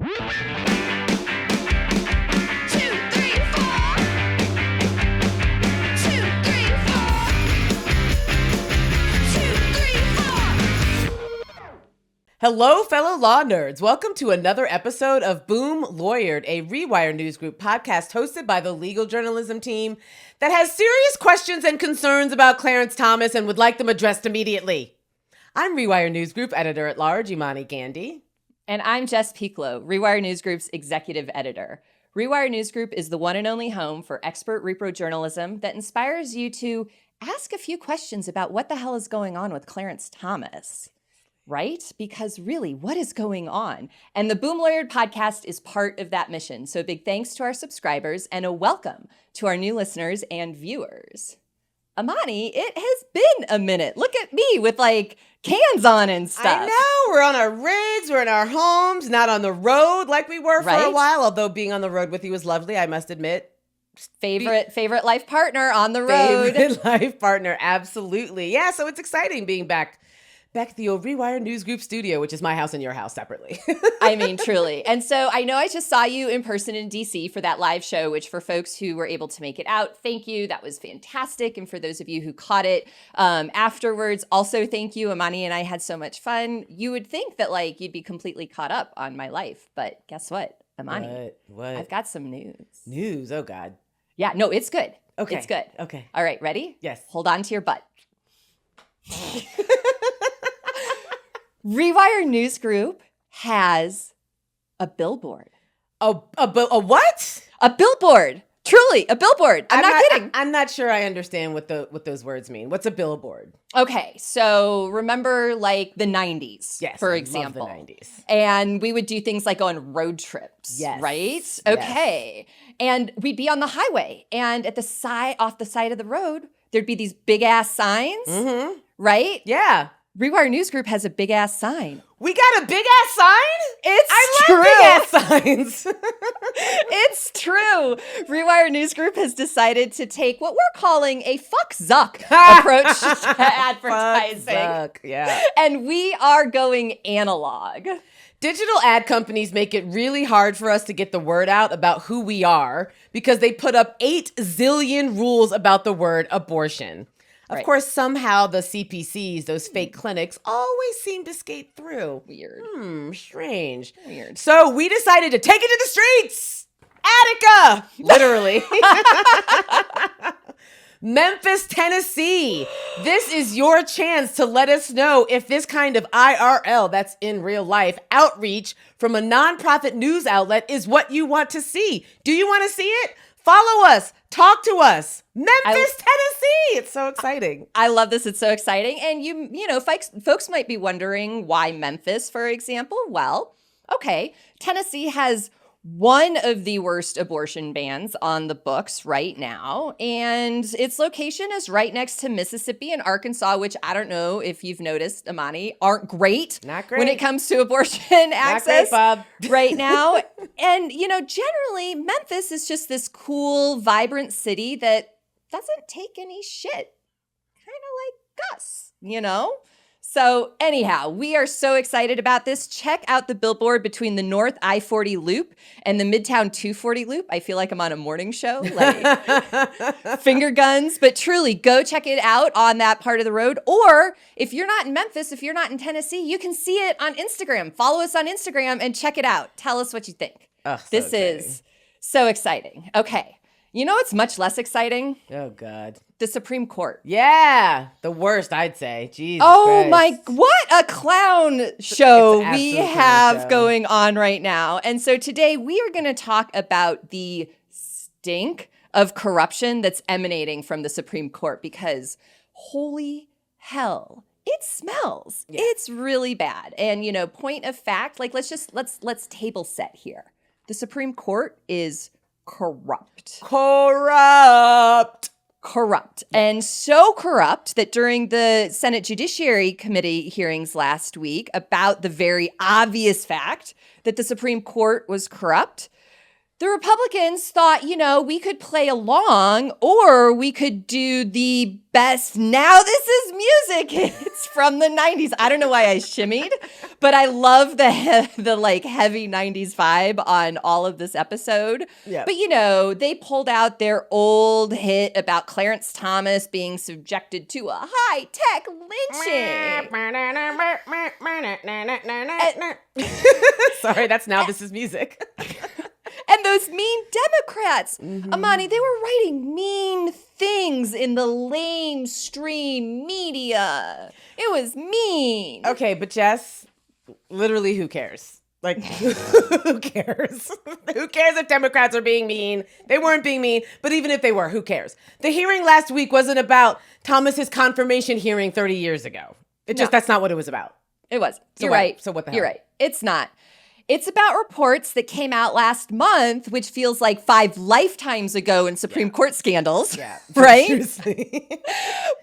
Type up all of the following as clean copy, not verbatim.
Hello, fellow law nerds. Welcome to another episode of Boom Lawyered, a Rewire News Group podcast hosted by the legal journalism team that has serious questions and concerns about Clarence Thomas and would like them addressed immediately. I'm Rewire News Group editor-at-large, Imani Gandhi. And I'm Jess Pieklo, Rewire News Group's executive editor. Rewire News Group is the one and only home for expert repro journalism that inspires you to ask a few questions about what the hell is going on with Clarence Thomas. Right? Because really, what is going on? And the Boom Lawyered podcast is part of that mission. So big thanks to our subscribers and a welcome to our new listeners and viewers. Imani, it has been a minute. Look at me with like cans on and stuff. I know. We're on our rigs. We're in our homes, not on the road like we were for a while. Although being on the road with you was lovely, I must admit. Favorite life partner on the road. Favorite life partner. Absolutely. Yeah. So it's exciting being back at the old Rewire News Group studio, which is my house and your house separately. I mean, truly. And so I know I just saw you in person in DC for that live show, which for folks who were able to make it out, thank you. That was fantastic. And for those of you who caught it afterwards, also thank you. Imani and I had so much fun. You would think that like you'd be completely caught up on my life. But guess what, Imani? What? I've got some news. News? Oh, God. Yeah, no, it's good. Okay. It's good. Okay. All right, ready? Yes. Hold on to your butt. Rewire News Group has a billboard. A what? A billboard. Truly, a billboard. I'm not kidding. I'm not sure I understand what those words mean. What's a billboard? Okay, so remember like the 90s, yes, for I example. love the 90s. And we would do things like go on road trips, yes. Right? Okay. Yes. And we'd be on the highway, and at the side, off the side of the road, there'd be these big ass signs, right? Yeah. Rewire News Group has a big ass sign. We got a big ass sign? I love big ass signs. It's true. Rewire News Group has decided to take what we're calling a fuck Zuck approach to advertising. Fuck Zuck, yeah. And we are going analog. Digital ad companies make it really hard for us to get the word out about who we are because they put up 8 zillion rules about the word abortion. Of course, somehow the CPCs, those fake clinics, always seem to skate through. Weird. Strange. Weird. So we decided to take it to the streets. Attica! Literally. Memphis, Tennessee. This is your chance to let us know if this kind of IRL, that's in real life, outreach from a nonprofit news outlet is what you want to see. Do you want to see it? Follow us. Talk to us. Memphis, Tennessee. It's so exciting. I love this. It's so exciting. And you know, folks might be wondering why Memphis, for example. Well, okay. Tennessee has one of the worst abortion bans on the books right now. And its location is right next to Mississippi and Arkansas, which I don't know if you've noticed, Imani, aren't great. Not great. When it comes to abortion access. Not great, Bob. Right now. And, you know, generally, Memphis is just this cool, vibrant city that doesn't take any shit. Kind of like us, you know? So anyhow, we are so excited about this. Check out the billboard between the North I-40 Loop and the Midtown 240 Loop. I feel like I'm on a morning show, like finger guns. But truly, go check it out on that part of the road. Or if you're not in Memphis, if you're not in Tennessee, you can see it on Instagram. Follow us on Instagram and check it out. Tell us what you think. This is so exciting. Okay. You know what's much less exciting? Oh, God. The Supreme Court. Yeah. The worst, I'd say. Jesus Oh, Christ. what a clown show It's we absolute have clown show. going on right now. And so today we are going to talk about the stink of corruption that's emanating from the Supreme Court because holy hell, it smells. Yeah. It's really bad. And, you know, point of fact, like let's table set here. The Supreme Court is corrupt. And so corrupt that during the Senate Judiciary Committee hearings last week about the very obvious fact that the Supreme Court was corrupt, the Republicans thought, we could play along or we could do the best Now This Is Music hits from the 90s. I don't know why I shimmied, but I love the heavy 90s vibe on all of this episode. Yeah. But, they pulled out their old hit about Clarence Thomas being subjected to a high-tech lynching. Sorry, that's Now This Is Music. And those mean Democrats, Imani, they were writing mean things in the lamestream media. It was mean. Okay, but Jess, literally, who cares? Like, who cares? Who cares if Democrats are being mean? They weren't being mean, but even if they were, who cares? The hearing last week wasn't about Thomas's confirmation hearing 30 years ago. That's not what it was about. It was. So You're right. So what the hell? You're right. It's not. It's about reports that came out last month, which feels like 5 lifetimes ago in Supreme Court scandals. Yeah. Right? Seriously.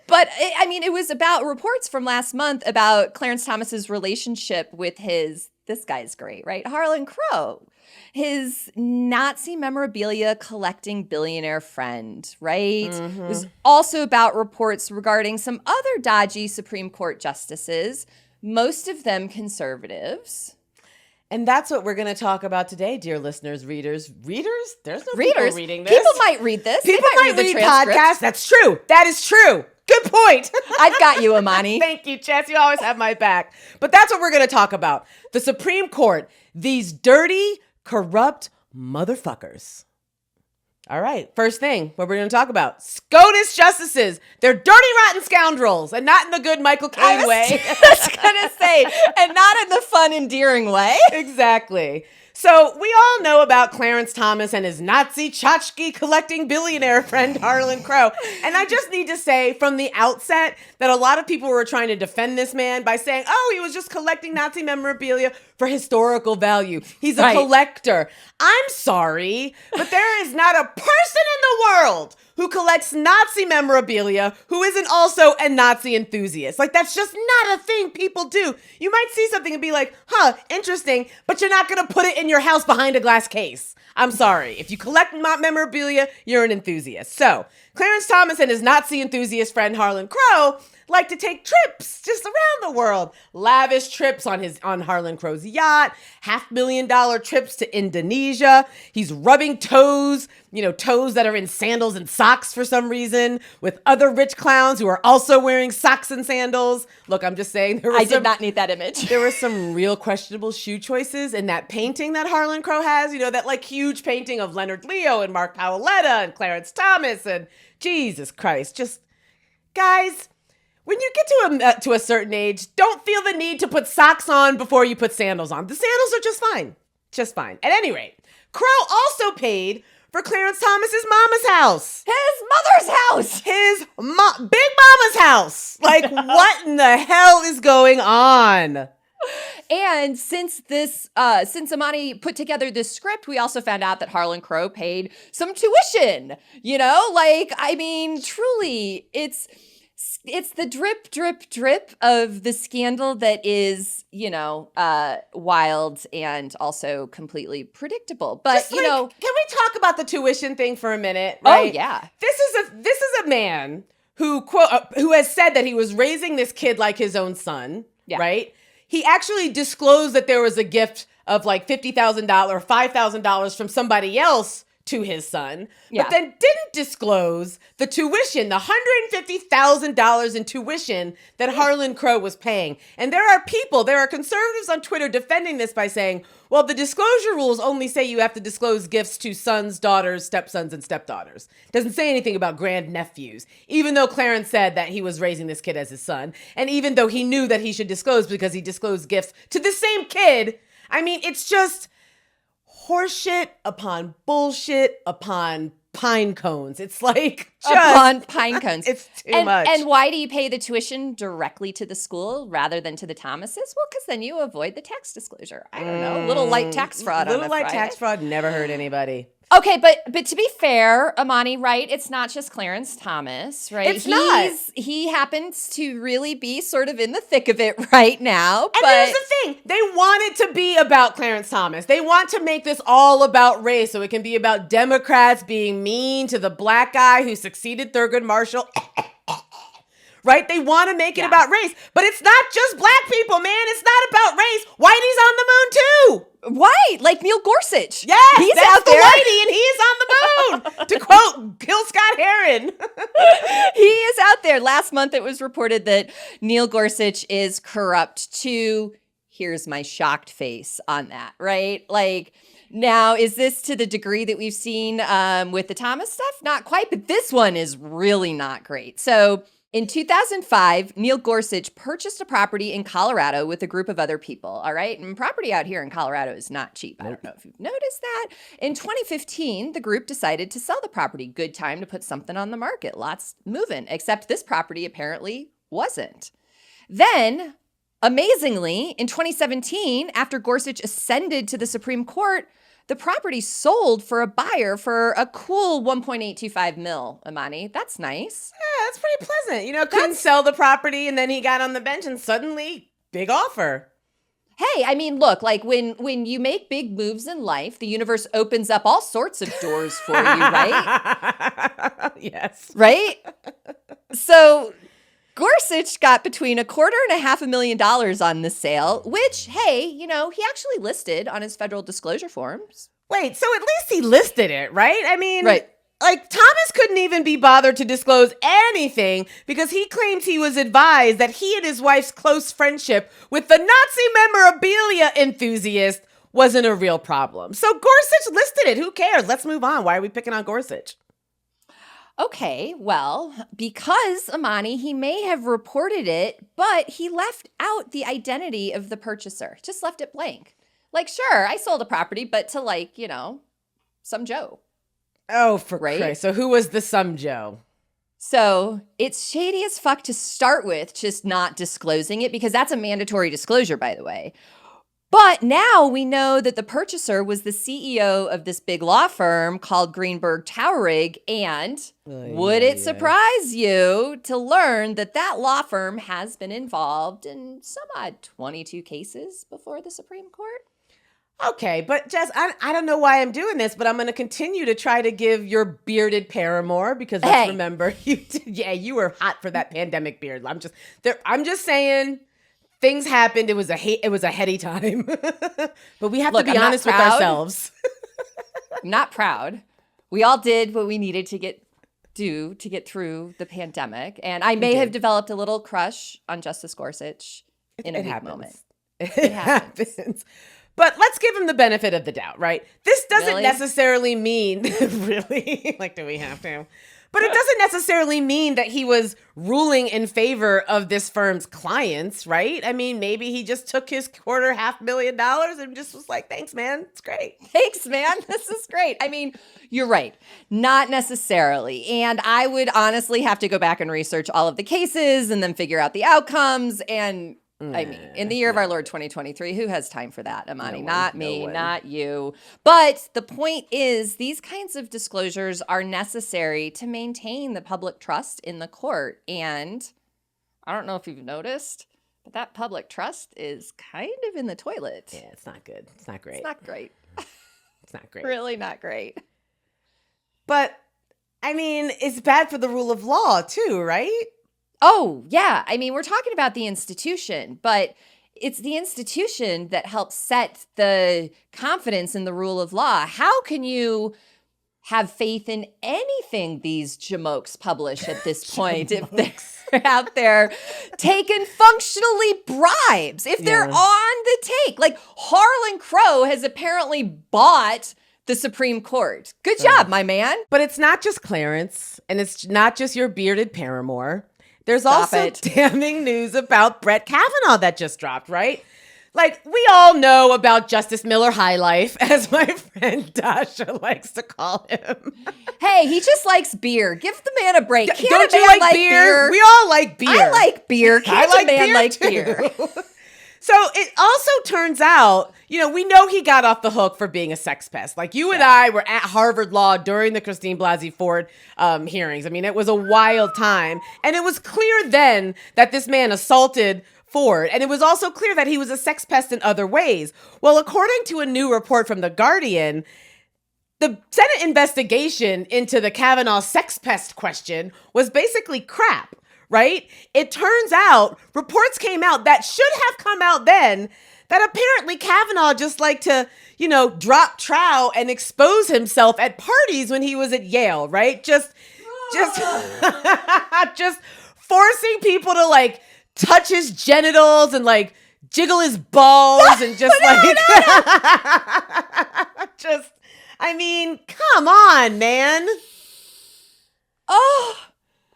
But it was about reports from last month about Clarence Thomas's relationship with this guy's great, right? Harlan Crowe, his Nazi memorabilia collecting billionaire friend, right? It was also about reports regarding some other dodgy Supreme Court justices, most of them conservatives. And that's what we're going to talk about today, dear listeners, readers. Readers? There's no Readers. people reading this. People might read this. People they might read read the transcript. podcasts. That's true. That is true. Good point. I've got you, Imani. Thank you, Jess. You always have my back. But that's what we're going to talk about. The Supreme Court. These dirty, corrupt motherfuckers. All right. First thing, what we're going to talk about. SCOTUS justices. They're dirty, rotten scoundrels. And not in the good Michael Caine way. I was going to say, and not in the fun, endearing way. Exactly. So we all know about Clarence Thomas and his Nazi tchotchke collecting billionaire friend Harlan Crowe. And I just need to say from the outset that a lot of people were trying to defend this man by saying, oh, he was just collecting Nazi memorabilia for historical value. He's a collector. I'm sorry, but there is not a person in the world who collects Nazi memorabilia who isn't also a Nazi enthusiast. Like, that's just not a thing people do. You might see something and be like, huh, interesting, but you're not going to put it in your house behind a glass case. I'm sorry. If you collect memorabilia, you're an enthusiast. So, Clarence Thomas and his Nazi enthusiast friend Harlan Crowe like to take trips just around the world. Lavish trips on Harlan Crowe's yacht, $500,000 trips to Indonesia. He's rubbing toes that are in sandals and socks for some reason, with other rich clowns who are also wearing socks and sandals. Look, I'm just saying I did not need that image. There were some real questionable shoe choices in that painting that Harlan Crowe has, that like huge painting of Leonard Leo and Mark Paoletta and Clarence Thomas and Jesus Christ. Just, guys, when you get to a certain age, don't feel the need to put socks on before you put sandals on. The sandals are just fine. Just fine. At any rate, Crowe also paid for Clarence Thomas's mama's house. His mother's house. His big mama's house. Like, what in the hell is going on? And since Imani put together this script, we also found out that Harlan Crowe paid some tuition. Truly, it's the drip, drip, drip of the scandal that is, wild and also completely predictable. But, can we talk about the tuition thing for a minute? Right? Oh, yeah. This is a man who has said that he was raising this kid like his own son, right? He actually disclosed that there was a gift of like $50,000, $5,000 from somebody else to his son, but then didn't disclose the tuition, the $150,000 in tuition that Harlan Crowe was paying. And there are conservatives on Twitter defending this by saying, well, the disclosure rules only say you have to disclose gifts to sons, daughters, stepsons, and stepdaughters. Doesn't say anything about grandnephews, even though Clarence said that he was raising this kid as his son. And even though he knew that he should disclose because he disclosed gifts to the same kid. I mean, it's just horseshit upon bullshit upon pine cones. It's like just upon pine cones. It's too much. And why do you pay the tuition directly to the school rather than to the Thomases? Well, because then you avoid the tax disclosure. I don't know. A little light tax fraud. Little light tax fraud never hurt anybody. Okay, but to be fair, Imani, right? It's not just Clarence Thomas, right? It's not. He happens to really be sort of in the thick of it right now. And here's the thing. They want it to be about Clarence Thomas. They want to make this all about race, so it can be about Democrats being mean to the black guy who succeeded Thurgood Marshall. Right? They want to make it about race. But it's not just black people, man. It's not about race. Whitey's on the moon, too. Right, like Neil Gorsuch. Yes, he's that's out the there. Whitey, and he's on the moon. To quote Gil Scott-Heron. He is out there. Last month, it was reported that Neil Gorsuch is corrupt too. Here's my shocked face on that, right? Like, now, is this to the degree that we've seen with the Thomas stuff? Not quite, but this one is really not great. So, in 2005, Neil Gorsuch purchased a property in Colorado with a group of other people, all right? And property out here in Colorado is not cheap. I don't know if you've noticed that. In 2015, the group decided to sell the property. Good time to put something on the market. Lots moving, except this property apparently wasn't. Then, amazingly, in 2017, after Gorsuch ascended to the Supreme Court, the property sold for a buyer for a cool $1.825 million, Imani. That's nice. Yeah, that's pretty pleasant. You know, couldn't sell the property, and then he got on the bench, and suddenly, big offer. Hey, I mean, look, like when you make big moves in life, the universe opens up all sorts of doors for you, right? Yes. Right? So Gorsuch got between $250,000 on this sale, which, hey, you know, he actually listed on his federal disclosure forms. Wait, so at least he listed it, right? I mean, right. Like, Thomas couldn't even be bothered to disclose anything because he claims he was advised that he and his wife's close friendship with the Nazi memorabilia enthusiast wasn't a real problem. So Gorsuch listed it. Who cares? Let's move on. Why are we picking on Gorsuch? Okay, well, because, Imani, he may have reported it, but he left out the identity of the purchaser. Just left it blank. Like, sure, I sold a property, but to, like, you know, some Joe. Oh, for Christ. So who was the some Joe? So it's shady as fuck to start with, just not disclosing it, because that's a mandatory disclosure, by the way. But now we know that the purchaser was the CEO of this big law firm called Greenberg Traurig, and would it surprise you to learn that that law firm has been involved in some odd 22 cases before the Supreme Court? Okay, but Jess, I don't know why I'm doing this, but I'm going to continue to try to give your bearded paramour because let's remember, you were hot for that pandemic beard. I'm just saying. Things happened. It was a heady time, but we have to be honest with ourselves. I'm not proud. We all did what we needed to get through the pandemic, and I may have developed a little crush on Justice Gorsuch in a weak moment. It happens. But let's give him the benefit of the doubt, right? This doesn't necessarily mean really like, do we have to? But it doesn't necessarily mean that he was ruling in favor of this firm's clients, right? I mean, maybe he just took his $250,000 and just was like, thanks, man. It's great. Thanks, man. This is great. I mean, you're right. Not necessarily. And I would honestly have to go back and research all of the cases and then figure out the outcomes. And I mean, in the year of our Lord 2023, who has time for that, Imani? Not me, not you. But the point is, these kinds of disclosures are necessary to maintain the public trust in the court. And I don't know if you've noticed, but that public trust is kind of in the toilet. Yeah, it's not good. It's not great. It's not great. It's not great. Really not great. But, I mean, it's bad for the rule of law, too, right? Oh, yeah. I mean, we're talking about the institution, but it's the institution that helps set the confidence in the rule of law. How can you have faith in anything these jamokes publish at this point if they're out there taking functionally bribes, if they're on the take? Like, Harlan Crowe has apparently bought the Supreme Court. Good job, my man. But it's not just Clarence, and it's not just your bearded paramour. There's also damning news about Brett Kavanaugh that just dropped, right? Like, we all know about Justice Miller High Life, as my friend Dasha likes to call him. Hey, he just likes beer. Give the man a break. Don't you like beer? We all like beer. I like beer. Can't a man like beer? So it also turns out, we know he got off the hook for being a sex pest. Like you and I were at Harvard Law during the Christine Blasey Ford hearings. I mean, it was a wild time. And it was clear then that this man assaulted Ford. And it was also clear that he was a sex pest in other ways. Well, according to a new report from The Guardian, the Senate investigation into the Kavanaugh sex pest question was basically crap, right? It turns out reports came out that should have come out then that apparently Kavanaugh just liked to, drop trow and expose himself at parties when he was at Yale, right? Just just forcing people to like touch his genitals and like jiggle his balls and just just, I mean, come on, man. Oh,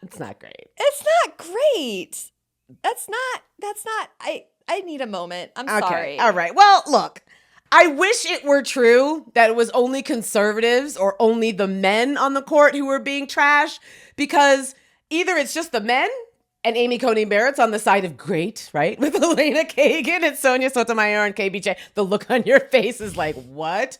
it's not great. It's not great. That's not, I need a moment. I'm sorry. All right. Well, look, I wish it were true that it was only conservatives or only the men on the court who were being trashed, because either it's just the men and Amy Coney Barrett's on the side of great, right? With Elena Kagan and Sonia Sotomayor and KBJ. The look on your face is like, what?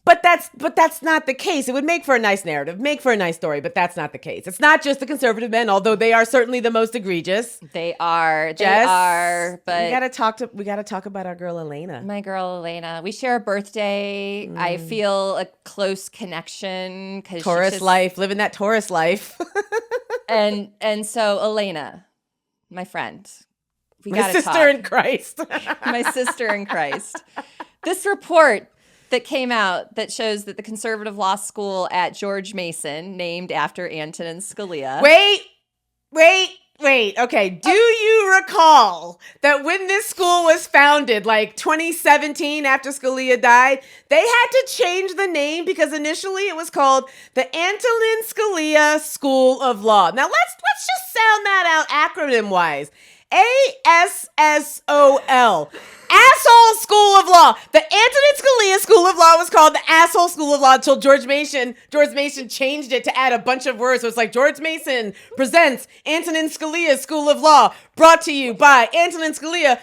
But that's not the case. It would make for a nice narrative, make for a nice story, but that's not the case. It's not just the conservative men, although they are certainly the most egregious. They are. But we gotta talk about our girl Elena. My girl Elena. We share a birthday. I feel a close connection because Taurus life, living that Taurus life. and so Elena, my friend, my sister in Christ. My sister in Christ. This report that came out that shows that the conservative law school at George Mason, named after Antonin Scalia. Wait. Okay. Do you recall that when this school was founded, like 2017, after Scalia died, they had to change the name because initially it was called the Antonin Scalia School of Law. Now let's just sound that out acronym wise. ASSOL. Asshole School of Law. The Antonin Scalia School of Law was called the Asshole School of Law until George Mason changed it to add a bunch of words. So it's like George Mason presents Antonin Scalia School of Law, brought to you by Antonin Scalia,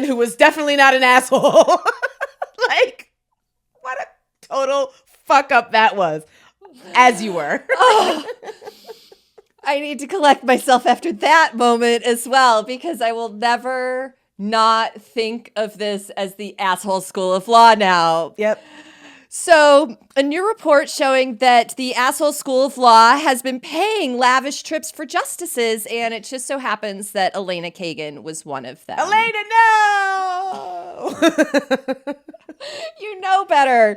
who was definitely not an asshole. Like, what a total fuck up that was. As you were. Oh. I need to collect myself after that moment as well, because I will never not think of this as the asshole school of law now. Yep. So, a new report showing that the asshole school of law has been paying lavish trips for justices, and it just so happens that Elena Kagan was one of them. Elena, no! You know better.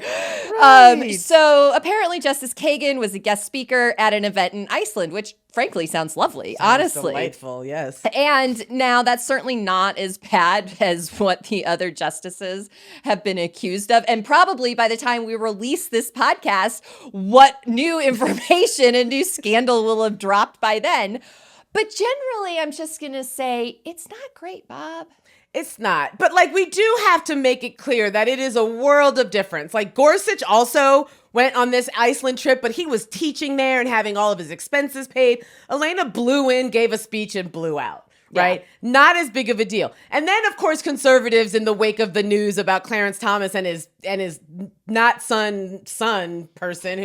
Right. So apparently Justice Kagan was a guest speaker at an event in Iceland, which frankly sounds lovely, honestly. Delightful, yes. And now that's certainly not as bad as what the other justices have been accused of. And probably by the time we release this podcast, what new information and new scandal will have dropped by then. But generally, I'm just going to say it's not great, Bob. It's not. But like, we do have to make it clear that it is a world of difference. Like, Gorsuch also went on this Iceland trip, but he was teaching there and having all of his expenses paid. Elena blew in, gave a speech, and blew out. Right? Yeah. Not as big of a deal. And then, of course, conservatives, in the wake of the news about Clarence Thomas and his not son person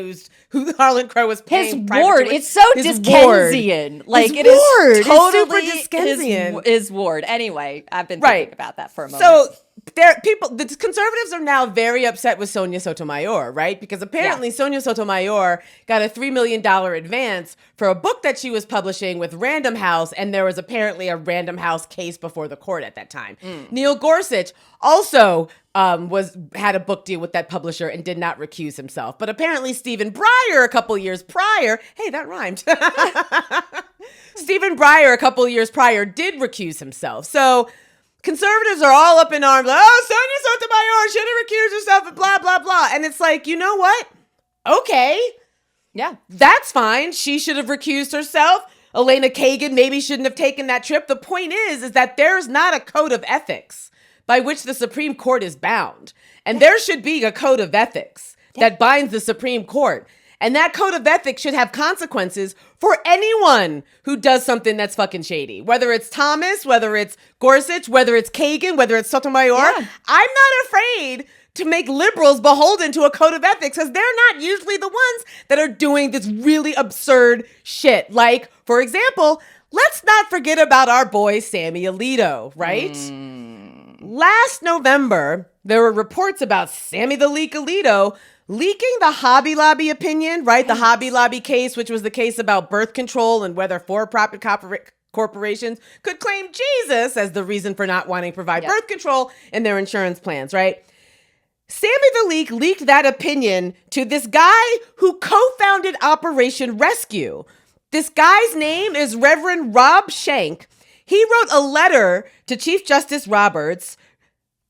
who Harlan Crowe was paying. His ward. It's so Dickensian. Like, it is totally super Dickensian. His ward. Anyway, I've been thinking about that for a moment. So the conservatives are now very upset with Sonia Sotomayor, right? Because apparently Sonia Sotomayor got a $3 million advance for a book that she was publishing with Random House, and there was apparently a Random House case before the court at that time. Neil Gorsuch also had a book deal with that publisher and did not recuse himself. But apparently Stephen Breyer a couple years prior, hey, that rhymed. Stephen Breyer a couple years prior did recuse himself. So conservatives are all up in arms. Oh, Sonia Sotomayor should have recused herself and blah, blah, blah. And it's like, you know what? Okay. Yeah. That's fine. She should have recused herself. Elena Kagan maybe shouldn't have taken that trip. The point is that there's not a code of ethics by which the Supreme Court is bound. And there should be a code of ethics that binds the Supreme Court. And that code of ethics should have consequences for anyone who does something that's fucking shady. Whether it's Thomas, whether it's Gorsuch, whether it's Kagan, whether it's Sotomayor. Yeah. I'm not afraid to make liberals beholden to a code of ethics because they're not usually the ones that are doing this really absurd shit. Like, for example, let's not forget about our boy Sammy Alito, right? Last November, there were reports about Sammy the Leak Alito leaking the Hobby Lobby opinion, right? The Hobby Lobby case, which was the case about birth control and whether for-profit corporations could claim Jesus as the reason for not wanting to provide birth control in their insurance plans, right? Sammy the Leak leaked that opinion to this guy who co-founded Operation Rescue. This guy's name is Reverend Rob Schenck. He wrote a letter to Chief Justice Roberts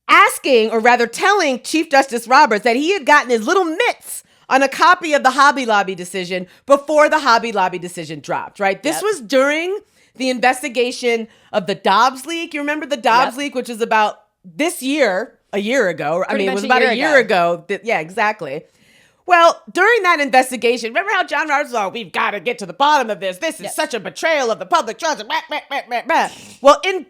asking, or rather telling Chief Justice Roberts that he had gotten his little mitts on a copy of the Hobby Lobby decision before the Hobby Lobby decision dropped, right? This was during the investigation of the Dobbs leak. You remember the Dobbs leak, which is about this year, a year ago. It was about a year ago. Yeah, exactly. Well, during that investigation, remember how John Roberts was like, we've got to get to the bottom of this. This is such a betrayal of the public trust. Well, in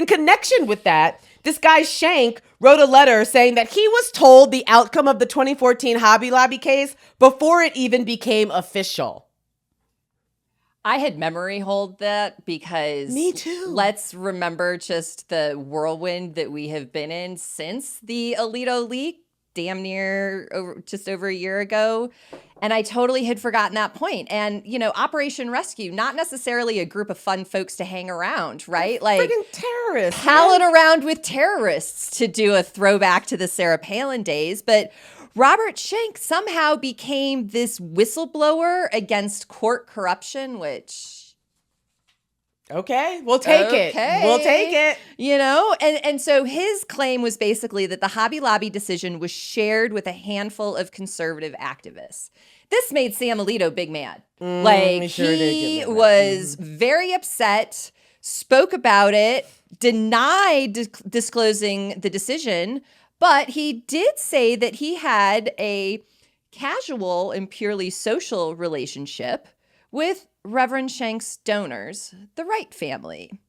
connection with that, this guy Schenck wrote a letter saying that he was told the outcome of the 2014 Hobby Lobby case before it even became official. I had memory hold that because me too. Let's remember just the whirlwind that we have been in since the Alito leak, damn near just over a year ago. And I totally had forgotten that point. And, Operation Rescue, not necessarily a group of fun folks to hang around, right? Like friggin' terrorists. Palling around with terrorists to do a throwback to the Sarah Palin days. But Robert Schenck somehow became this whistleblower against court corruption, which... Okay, we'll take it. We'll take it. And so his claim was basically that the Hobby Lobby decision was shared with a handful of conservative activists. This made Sam Alito big mad. He was very upset, spoke about it, denied disclosing the decision, but he did say that he had a casual and purely social relationship with Reverend Schenck's donors, the Wright family.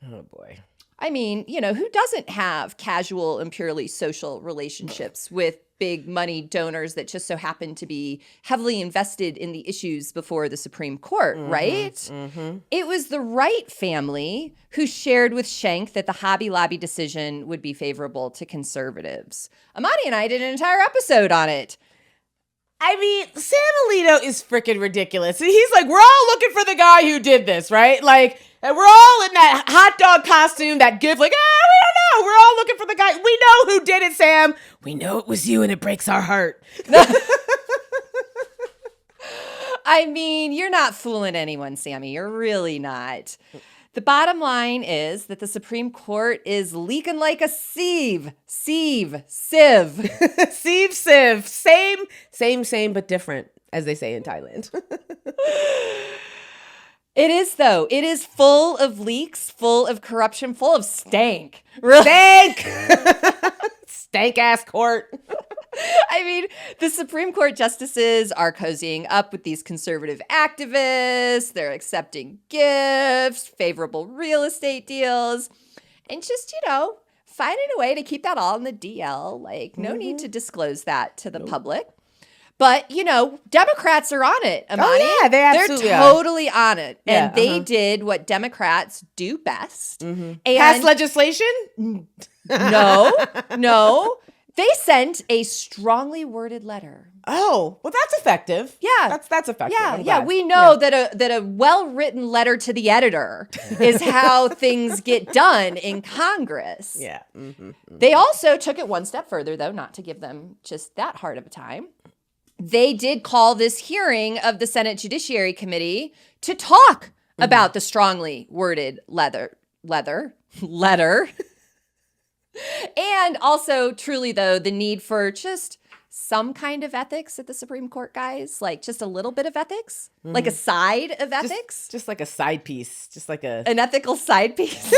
Oh, boy. I mean, who doesn't have casual and purely social relationships with big money donors that just so happen to be heavily invested in the issues before the Supreme Court, right? Mm-hmm. It was the Wright family who shared with Schenck that the Hobby Lobby decision would be favorable to conservatives. Imani and I did an entire episode on it. I mean, Sam Alito is freaking ridiculous. He's like, we're all looking for the guy who did this, right? Like, and we're all in that hot dog costume, that gift, like, we don't know. We're all looking for the guy. We know who did it, Sam. We know it was you, and it breaks our heart. I mean, you're not fooling anyone, Sammy. You're really not. The bottom line is that the Supreme Court is leaking like a sieve. Sieve. Sieve, sieve. Same, but different, as they say in Thailand. It is, though. It is full of leaks, full of corruption, full of stank. Really? Stank! Stank-ass court. I mean, the Supreme Court justices are cozying up with these conservative activists. They're accepting gifts, favorable real estate deals, and just, finding a way to keep that all in the DL. Like, no need to disclose that to the public. But, Democrats are on it, Imani. Oh, yeah, they absolutely They're totally on it. Yeah, and they did what Democrats do best. And pass legislation? No. They sent a strongly worded letter. Oh, well, that's effective. Yeah. That's effective. Yeah. We know that a well-written letter to the editor is how things get done in Congress. Yeah. They also took it one step further, though, not to give them just that hard of a time. They did call this hearing of the Senate Judiciary Committee to talk about the strongly worded letter. And also, truly, though, the need for just some kind of ethics at the Supreme Court, guys. Like, just a little bit of ethics. Like a side of ethics. Just like a side piece. Just like an ethical side piece.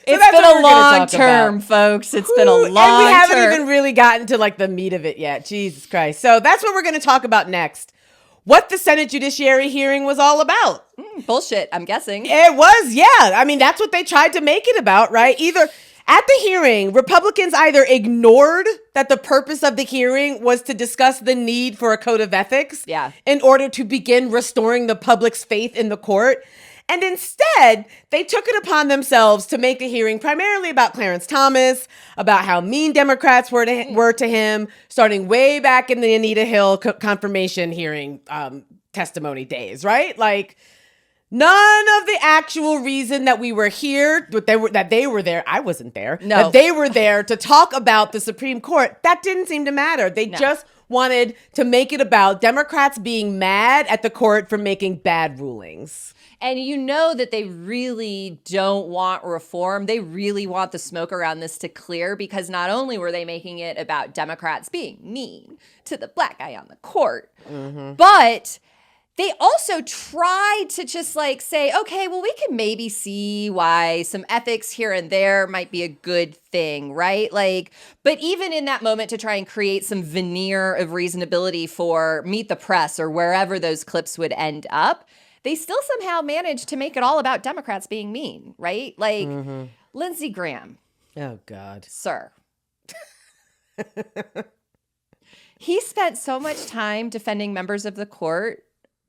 It's been a long term, folks. It's been a long term. And we haven't even really gotten to like the meat of it yet. Jesus Christ. So that's what we're going to talk about next. What the Senate Judiciary hearing was all about. Bullshit, I'm guessing. It was, yeah. I mean, that's what they tried to make it about, right? Either at the hearing, Republicans either ignored that the purpose of the hearing was to discuss the need for a code of ethics in order to begin restoring the public's faith in the court. And instead, they took it upon themselves to make the hearing primarily about Clarence Thomas, about how mean Democrats were to him, starting way back in the Anita Hill confirmation hearing testimony days, right? Like, none of the actual reason that we were here, that they were there, I wasn't there, that they were there to talk about the Supreme Court, that didn't seem to matter. They just wanted to make it about Democrats being mad at the court for making bad rulings. And you know that they really don't want reform. They really want the smoke around this to clear, because not only were they making it about Democrats being mean to the black guy on the court, but they also tried to just like say, okay, well, we can maybe see why some ethics here and there might be a good thing, right? Like, but even in that moment to try and create some veneer of reasonability for Meet the Press or wherever those clips would end up, they still somehow managed to make it all about Democrats being mean, right? Like Lindsey Graham. Oh, God. Sir. He spent so much time defending members of the court,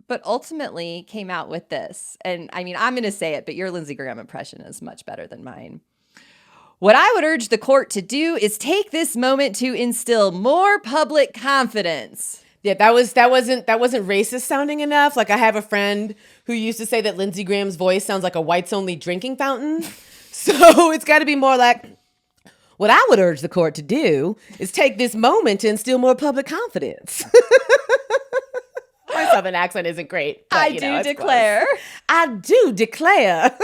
but ultimately came out with this. And I mean, I'm going to say it, but your Lindsey Graham impression is much better than mine. What I would urge the court to do is take this moment to instill more public confidence. Yeah, that wasn't racist sounding enough. Like, I have a friend who used to say that Lindsey Graham's voice sounds like a whites only drinking fountain. So it's got to be more like, what I would urge the court to do is take this moment to instill more public confidence. My Southern accent isn't great. But, I do declare. Close. I do declare.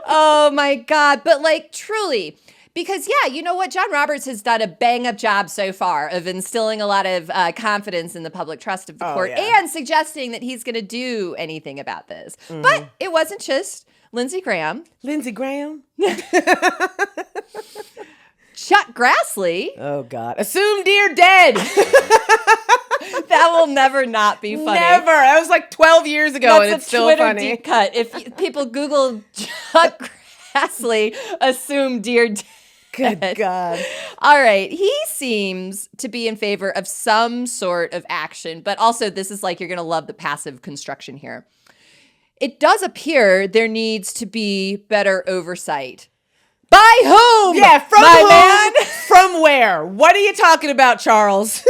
Oh my God. But like, truly. Because, yeah, you know what? John Roberts has done a bang-up job so far of instilling a lot of confidence in the public trust of the court and suggesting that he's going to do anything about this. But it wasn't just Lindsey Graham. Lindsey Graham? Chuck Grassley. Oh, God. Assumed dear dead. That will never not be funny. Never. That was like 12 years ago, and it's still Twitter funny. Deep cut. If people Google Chuck Grassley, assume dear dead. Good God. All right. He seems to be in favor of some sort of action, but also this is like, you're going to love the passive construction here. It does appear there needs to be better oversight. By whom? Yeah, from my whom? Man? From where? What are you talking about, Charles?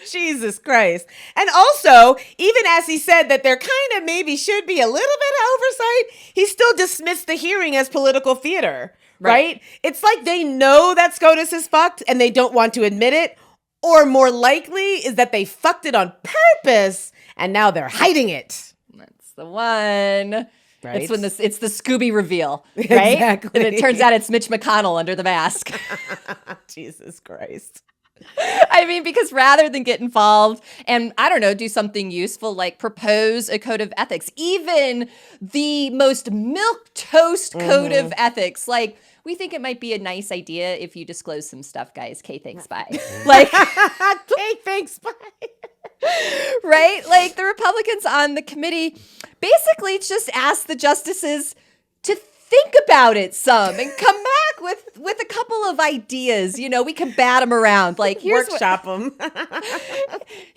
Jesus Christ. And also, even as he said that there kind of maybe should be a little bit of oversight, he still dismissed the hearing as political theater. Right? It's like they know that SCOTUS is fucked and they don't want to admit it. Or more likely is that they fucked it on purpose and now they're hiding it. That's the one. Right. It's when it's the Scooby reveal, right? Exactly. And it turns out it's Mitch McConnell under the mask. Jesus Christ. I mean, because rather than get involved and, I don't know, do something useful like propose a code of ethics, even the most milquetoast code of ethics, like, we think it might be a nice idea if you disclose some stuff, guys. K, thanks, bye. Like, K, thanks, bye. Right? Like, the Republicans on the committee basically just asked the justices to think about it some and come back with a couple of ideas. You know, we can bat them around. Like, here's workshop them.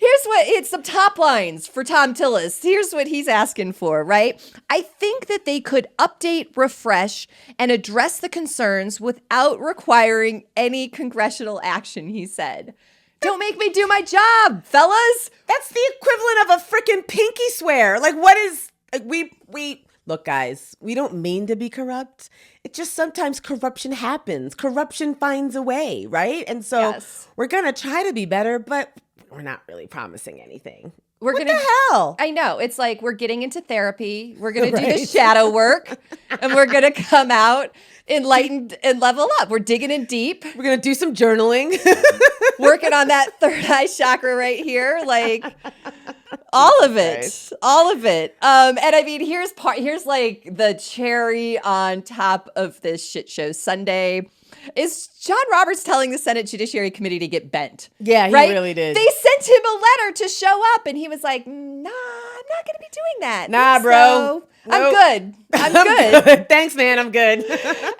It's some top lines for Tom Tillis. Here's what he's asking for, right? I think that they could update, refresh, and address the concerns without requiring any congressional action, he said. Don't make me do my job, fellas. That's the equivalent of a freaking pinky swear. Like, what is, like, we look, guys, we don't mean to be corrupt. It just sometimes corruption happens. Corruption finds a way, right? And so we're going to try to be better, but we're not really promising anything. What the hell? I know. It's like we're getting into therapy. We're going to do the shadow work, and we're going to come out enlightened and level up. We're digging in deep. We're going to do some journaling. Working on that third eye chakra right here. Like, All of it. All of it. And I mean, here's like the cherry on top of this shit show Sunday is John Roberts telling the Senate Judiciary Committee to get bent. Yeah, he really did. They sent him a letter to show up, and he was like, nah, I'm not going to be doing that. Nah, bro. So, I'm good. I'm good. Thanks, man. I'm good.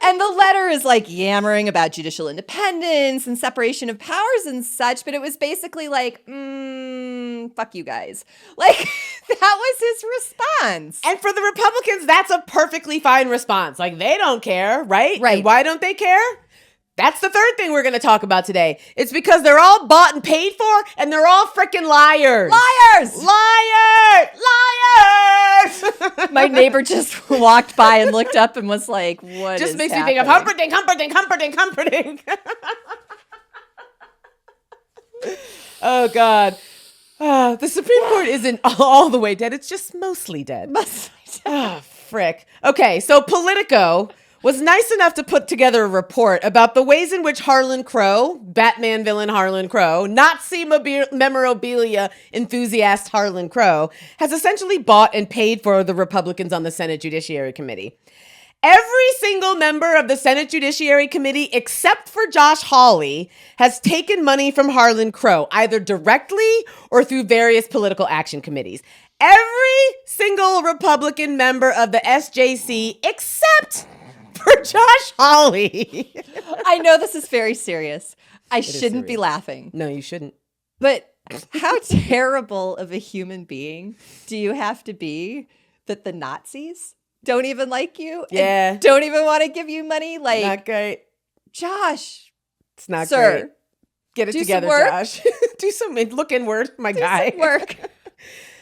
And the letter is like yammering about judicial independence and separation of powers and such, but it was basically like, fuck you guys. Like, that was his response. And for the Republicans, that's a perfectly fine response. Like, they don't care, right? Right. And why don't they care? That's the third thing we're going to talk about today. It's because they're all bought and paid for, and they're all freaking liars. Liars! Liars! My neighbor just walked by and looked up and was like, what just is makes happening? me think of Humperdinck. Oh, God. The Supreme Court isn't all the way dead. It's just mostly dead. Oh, frick. Okay, so Politico was nice enough to put together a report about the ways in which Harlan Crowe, Batman villain Harlan Crowe, Nazi memorabilia enthusiast Harlan Crowe, has essentially bought and paid for the Republicans on the Senate Judiciary Committee. Every single member of the Senate Judiciary Committee, except for Josh Hawley, has taken money from Harlan Crowe, either directly or through various political action committees. Every single Republican member of the SJC, except for Josh Hawley. I know this is very serious. I shouldn't be laughing. No, you shouldn't. But how terrible of a human being do you have to be that the Nazis don't even like you? Yeah. And don't even want to give you money? Like, Not great. Josh. It's not sir, great. Get it do together, some work. Josh. Look inward, my guy. Some work.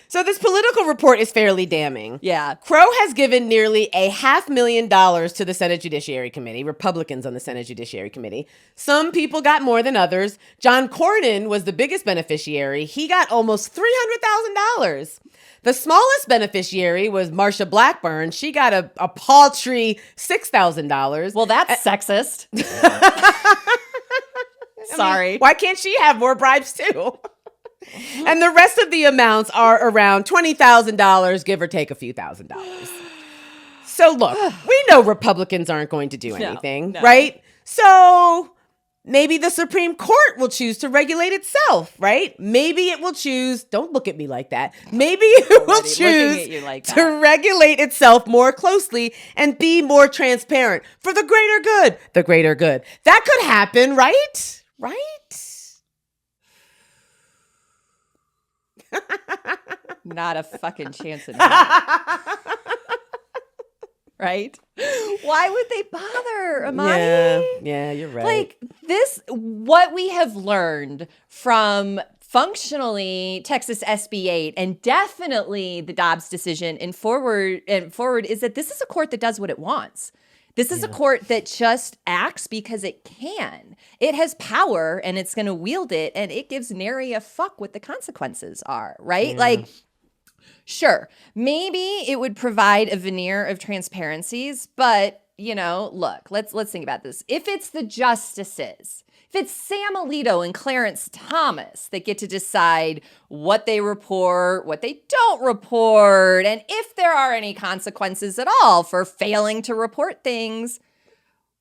So this political report is fairly damning. Yeah. Crowe has given nearly $500,000 to the Senate Judiciary Committee, Republicans on the Senate Judiciary Committee. Some people got more than others. John Cornyn was the biggest beneficiary. He got almost $300,000. The smallest beneficiary was Marsha Blackburn. She got a paltry $6,000. Well, that's sexist. Sorry. I mean, why can't she have more bribes too? And the rest of the amounts are around $20,000, give or take a few $1,000s. So look, we know Republicans aren't going to do anything, right? So maybe the Supreme Court will choose to regulate itself, right? Maybe it will choose, don't look at me like that. Maybe it will choose to regulate itself more closely and be more transparent for the greater good. The greater good. That could happen, right? Right? Not a fucking chance in hell. Right? Why would they bother, Imani? Yeah, you're right. Like what we have learned from functionally Texas SB 8 and definitely the Dobbs decision and forward is that this is a court that does what it wants. This is a court that just acts because it can. It has power and it's going to wield it, and it gives nary a fuck what the consequences are, right? Yeah. Like, sure, maybe it would provide a veneer of transparencies, but, look, let's think about this. If it's the justices, if it's Sam Alito and Clarence Thomas that get to decide what they report, what they don't report, and if there are any consequences at all for failing to report things,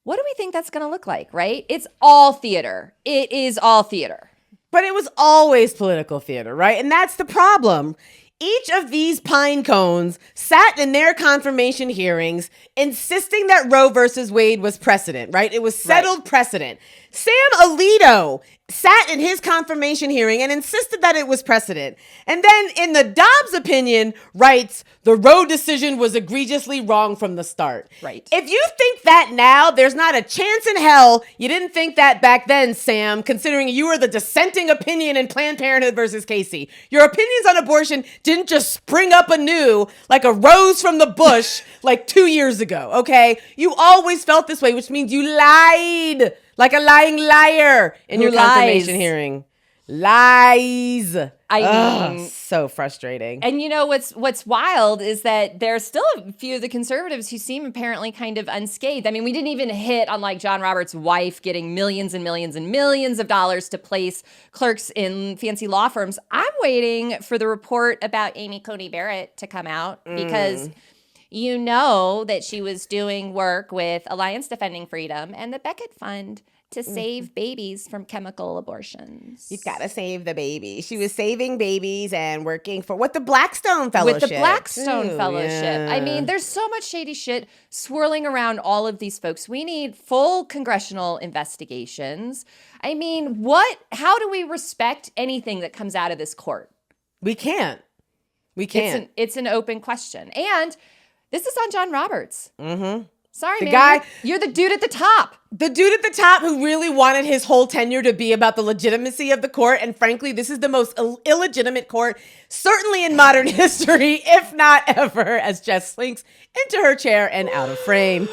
what do we think that's going to look like, right? It's all theater. It is all theater. But it was always political theater, right? And that's the problem. Each of these pine cones sat in their confirmation hearings insisting that Roe versus Wade was precedent, right? It was settled precedent. Sam Alito sat in his confirmation hearing and insisted that it was precedent. And then in the Dobbs opinion writes, the Roe decision was egregiously wrong from the start. Right. If you think that now, there's not a chance in hell you didn't think that back then, Sam, considering you were the dissenting opinion in Planned Parenthood versus Casey. Your opinions on abortion didn't just spring up anew like a rose from the bush like 2 years ago, okay? You always felt this way, which means you lied like a lying liar in your confirmation hearing. Lies. I mean, so frustrating. And you know what's wild is that there's still a few of the conservatives who seem apparently kind of unscathed. I mean, we didn't even hit on like John Roberts' wife getting millions and millions and millions of dollars to place clerks in fancy law firms. I'm waiting for the report about Amy Coney Barrett to come out because you know that she was doing work with Alliance Defending Freedom and the Beckett Fund to save babies from chemical abortions. You gotta save the baby. She was saving babies and working for the Blackstone Fellowship. With the Blackstone Ooh, Fellowship. yeah. I mean, there's so much shady shit swirling around all of these folks. We need full congressional investigations. I mean, how do we respect anything that comes out of this court? We can't. We can't. It's an open question. And this is on John Roberts. Mm-hmm. Sorry, the man. Guy, you're the dude at the top. The dude at the top who really wanted his whole tenure to be about the legitimacy of the court. And frankly, this is the most illegitimate court, certainly in modern history, if not ever, as Jess slinks into her chair and out of frame.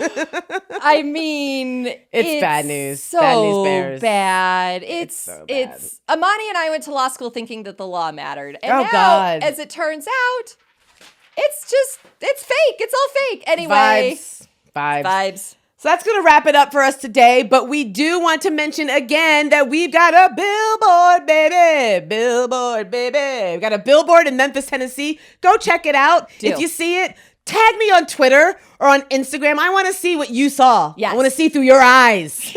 I mean, it's bad news. So bad news bears. Bad. So bad. It's Imani and I went to law school thinking that the law mattered. And now, God. as it turns out, it's fake. It's all fake. Anyway. Vibes. So that's going to wrap it up for us today. But we do want to mention again that we've got a billboard, baby. Billboard, baby. We've got a billboard in Memphis, Tennessee. Go check it out. If you see it, tag me on Twitter or on Instagram. I want to see what you saw. Yes. I want to see through your eyes.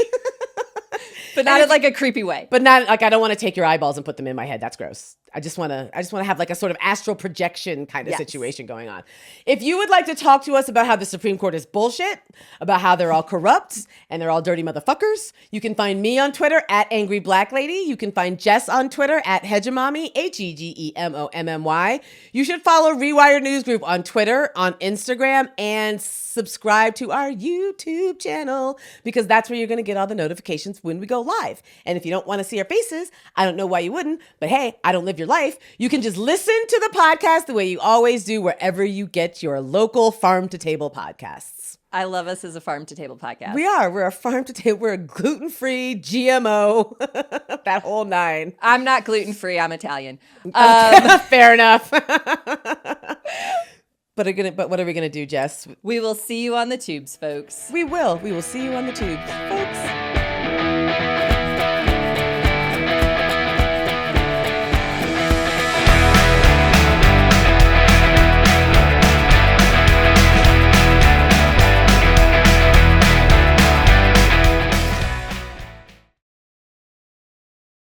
But not in like a creepy way. But not like I don't want to take your eyeballs and put them in my head. That's gross. I just want to have like a sort of astral projection kind of situation going on. If you would like to talk to us about how the Supreme Court is bullshit, about how they're all corrupt and they're all dirty motherfuckers, you can find me on Twitter at Angry Black Lady. You can find Jess on Twitter at Hegemommy, HEGEMOMMY. You should follow Rewire News Group on Twitter, on Instagram, and subscribe to our YouTube channel because that's where you're going to get all the notifications when we go live. And if you don't want to see our faces, I don't know why you wouldn't, but hey, I don't live your life. You can just listen to the podcast the way you always do wherever you get your local farm to table podcasts. I love us as a farm to table podcast. We are. We're a farm to table. We're a gluten-free, GMO, that whole nine. I'm not gluten-free. I'm Italian. Fair enough. But what are we gonna do, Jess? We will see you on the tubes, folks. We will. We will see you on the tubes, folks.